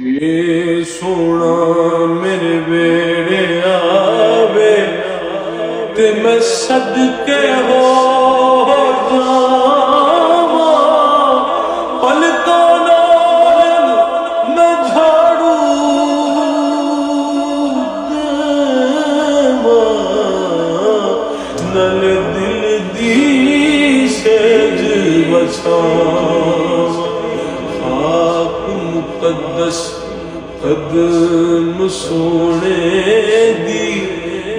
ये सोना मेरे बेड़े आवे ते मैं सदके हो जावा, पलकों नाल मैं झाड़ू देवा, नल दिल दी सेज बसावा, खाक मुकद्दस कदम सोने दी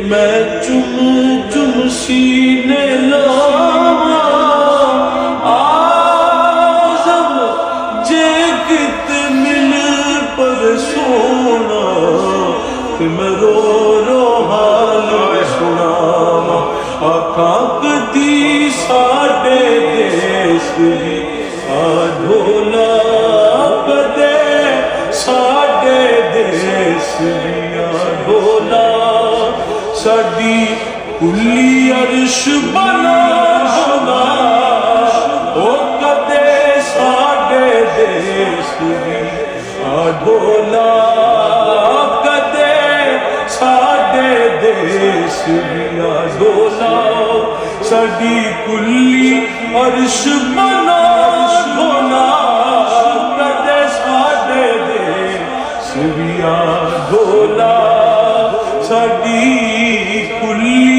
मैं चुम चुम सीने लावा, आज़म जे कित मिल पर सोना ते मैं रो रो हाल सुनावा, आखां कदी साडे देश दी ढोला कदे साडे देश दिया ढोला, साडी कुली अर्श बना होना ओ कदे साडे देश दिया ढोला, कदे साडे देश दिया ढोला, साडी कुली अर्श बना होना कदे साडे देश दिया ढोला, साडी कुली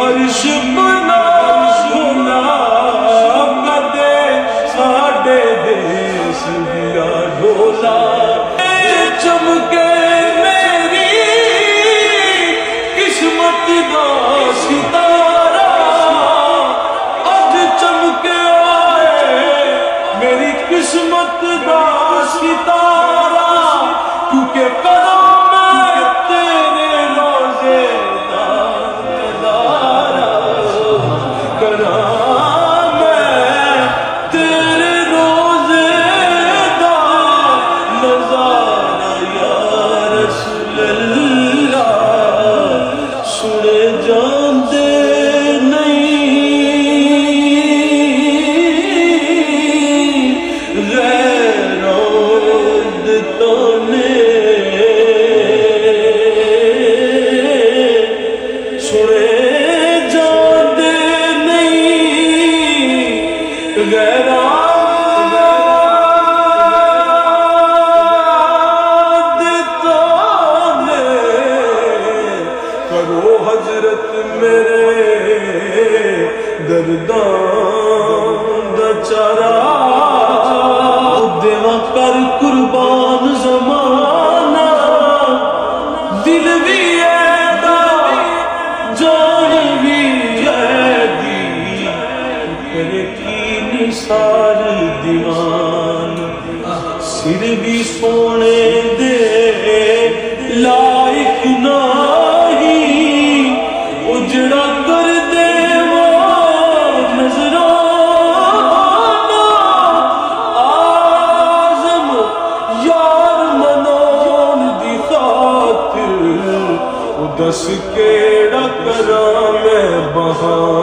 अर्श बना होना कदे साडे देश दिया ढोला, चमके मेरी किस्मत दा सितारा, अज चमके आए मेरी किस्मत दा सितारा, क्योंकि कदम मैं तेरे रोज़े दा नज़ारा करा, मैं तेरे रोज़े दा नज़ारा या रसूल अल्लाह, सुने जांदे करो हजरत मेरे दर्दां दा चारा, देवा कर कुर्बान ज़माना, दिल भी ऐदा जान भी ऐदी, करे की निसार दीवान, सिर भी सोने दे लायक नाही, उजड़ा कर दे वो नजराना, आज़म यार मनोन दी खातिर, दस केड़ा करा मैं बहाना।